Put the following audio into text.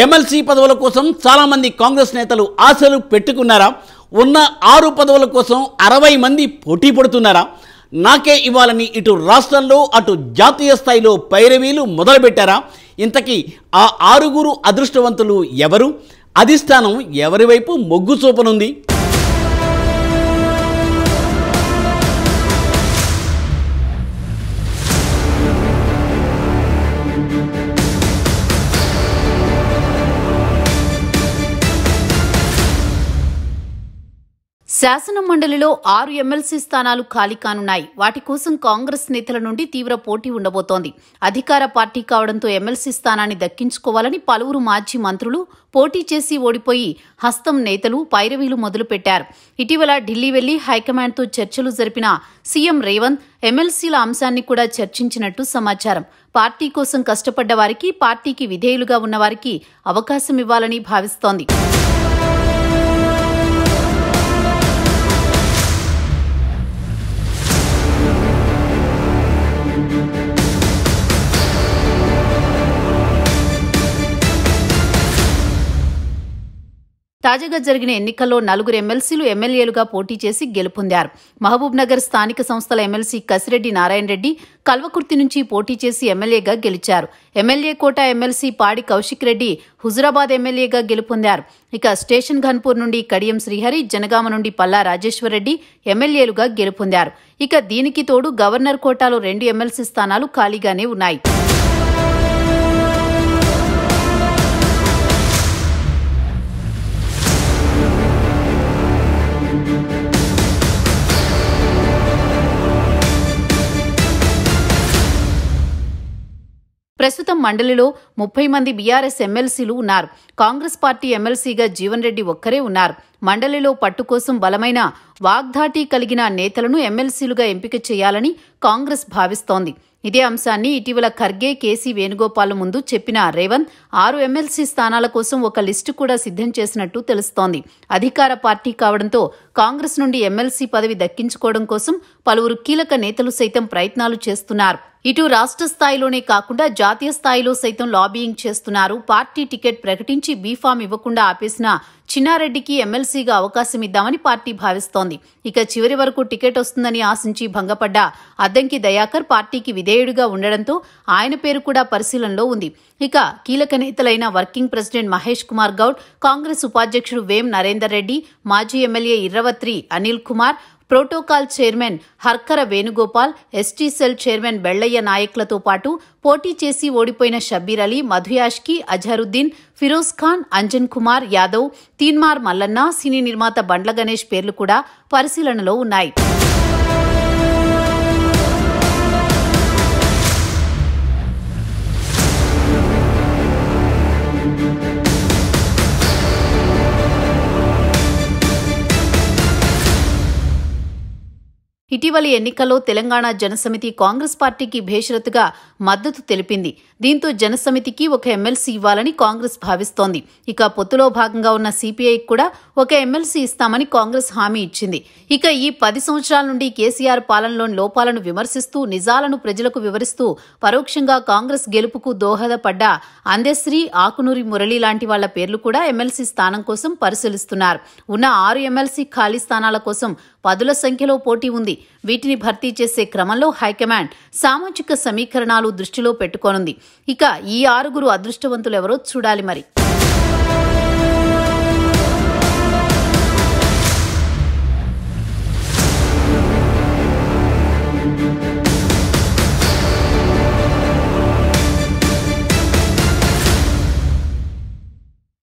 MLC పదవుల కోసం చాలామంది కాంగ్రెస్ నేతలు ఆశలు పెట్టుకున్నారా? ఉన్న 6 పదవుల కోసం 60 మంది పోటీ పడుతున్నారా? నాకే ఇవ్వాలని ఇటు రాష్ట్రంలో అటు జాతీయ స్థాయిలో పైరవీలు మొదలుపెట్టారా? ఇంతకీ ఆ 6 అదృష్టవంతులు ఎవరు? అధిష్టానం ఎవరి వైపు మొగ్గు చూపనుంది? శాసన మండలిలో 6 ఎమ్మెల్సీ స్థానాలు ఖాళీ కానున్నాయి. వాటి కోసం కాంగ్రెస్ నేతల నుండి తీవ్ర పోటీ ఉండబోతోంది. అధికార పార్టీ కావడంతో ఎమ్మెల్సీ స్థానాన్ని దక్కించుకోవాలని పలువురు మాజీ మంత్రులు పోటీ చేసి ఓడిపోయి హస్తం నేతలు పైరవీలు మొదలుపెట్టారు. ఇటీవల ఢిల్లీ వెళ్లి హైకమాండ్తో చర్చలు జరిపిన సీఎం రేవంత్ ఎమ్మెల్సీల అంశాన్ని కూడా చర్చించినట్టు సమాచారం. పార్టీ కోసం కష్టపడ్డ వారికి, పార్టీకి విధేయులుగా ఉన్నవారికి అవకాశం ఇవ్వాలని భావిస్తోంది. తాజాగా జరిగిన ఎన్నికల్లో 4 ఎమ్మెల్సీలు ఎమ్మెల్యేలుగా పోటీ చేసి గెలుపొందారు. మహబూబ్ నగర్ స్థానిక సంస్థల ఎమ్మెల్సీ కసిరెడ్డి నారాయణ రెడ్డి కల్వకుర్తి నుంచి పోటీ చేసి ఎమ్మెల్యేగా గెలిచారు. ఎమ్మెల్యే కోట ఎమ్మెల్సీ పాడి కౌశిక్ రెడ్డి హుజురాబాద్ ఎమ్మెల్యేగా గెలుపొందారు. ఇక స్టేషన్ ఘన్పూర్ నుండి కడియం శ్రీహరి, జనగామ నుండి పల్లా రాజేశ్వరరెడ్డి ఎమ్మెల్యేలుగా గెలుపొందారు. ఇక దీనికి తోడు గవర్నర్ కోటాలో 2 ఎమ్మెల్సీ స్థానాలు ఖాళీగానే ఉన్నాయి. ప్రస్తుతం మండలిలో 30 మంది బీఆర్ఎస్ ఎమ్మెల్సీలు ఉన్నారు. కాంగ్రెస్ పార్టీ ఎమ్మెల్సీగా జీవన్ రెడ్డి ఒక్కరే ఉన్నారు. మండలిలో పట్టు కోసం బలమైన వాగ్ధాటి కలిగిన నేతలను ఎమ్మెల్సీలుగా ఎంపిక చేయాలని కాంగ్రెస్ భావిస్తోంది. ఇదే అంశాన్ని ఇటీవల ఖర్గే, కేసీ వేణుగోపాల్ ముందు చెప్పిన రేవంత్ 6 ఎమ్మెల్సీ స్థానాల కోసం ఒక లిస్టు కూడా సిద్ధం చేసినట్టు తెలుస్తోంది. అధికార పార్టీ కావడంతో కాంగ్రెస్ నుండి ఎమ్మెల్సీ పదవి దక్కించుకోవడం కోసం పలువురు కీలక నేతలు సైతం ప్రయత్నాలు చేస్తున్నారు. ఇటు రాష్ట్ర స్థాయిలోనే కాకుండా జాతీయ స్థాయిలో సైతం లాబియింగ్ చేస్తున్నారు. పార్టీ టికెట్ ప్రకటించి బీఫామ్ ఇవ్వకుండా ఆపేసిన చిన్నారెడ్డికి ఎమ్మెల్సీగా అవకాశం ఇద్దామని పార్టీ భావిస్తోంది. ఇక చివరి వరకు టికెట్ వస్తుందని ఆశించి భంగపడ్డ అద్దంకి దయాకర్ పార్టీకి విధేయుడిగా ఉండడంతో ఆయన పేరు కూడా పరిశీలనలో ఉంది. ఇక కీలక నేతలైన వర్కింగ్ ప్రెసిడెంట్ మహేష్ కుమార్ గౌడ్, కాంగ్రెస్ ఉపాధ్యక్షుడు వేం నరేందర్ రెడ్డి, మాజీ MLA Eravathri Anil Kumar, protocol chairman Harkara Venugopal, ST cell chairman Bellaiah నాయక్లతో పాటు పోటీ చేసి ఓడిపోయిన షబ్బీర్ అలీ, మధుయాష్కి, అజహరుద్దీన్, ఫిరోజ్ ఖాన్, అంజన్ కుమార్ యాదవ్, తీన్మార్ మల్లన్న, సినీ నిర్మాత బండ్ల గణేష్ పేర్లు కూడా పరిశీలనలో ఉన్నాయి. ఇటీవలి ఎన్నికల్లో తెలంగాణ జనసమితి కాంగ్రెస్ పార్టీకి భేషరతుగా మద్దతు తెలిపింది. దీంతో జనసమితికి ఒక ఎమ్మెల్సీ ఇవ్వాలని కాంగ్రెస్ భావిస్తోంది. ఇక పొత్తులో భాగంగా ఉన్న సిపిఐకి కూడా ఒక ఎమ్మెల్సీ ఇస్తామని కాంగ్రెస్ హామీ ఇచ్చింది. ఇక ఈ 10 సంవత్సరాల నుండి కేసీఆర్ పాలనలోని లోపాలను విమర్శిస్తూ, నిజాలను ప్రజలకు వివరిస్తూ పరోక్షంగా కాంగ్రెస్ గెలుపుకు దోహదపడ్డ అందెశ్రీ, ఆకునూరి మురళి లాంటి వాళ్ల పేర్లు కూడా ఎమ్మెల్సీ స్థానం కోసం పరిశీలిస్తున్నారు. ఉన్న 6 ఎమ్మెల్సీ ఖాళీ స్థానాల కోసం 10ల సంఖ్యలో పోటీ ఉంది. వీటిని భర్తీ చేసే క్రమంలో హైకమాండ్ సామాజిక సమీకరణాలు దృష్టిలో పెట్టుకోనుంది. ఇక ఈ 6 అదృష్టవంతులెవరో చూడాలి మరి.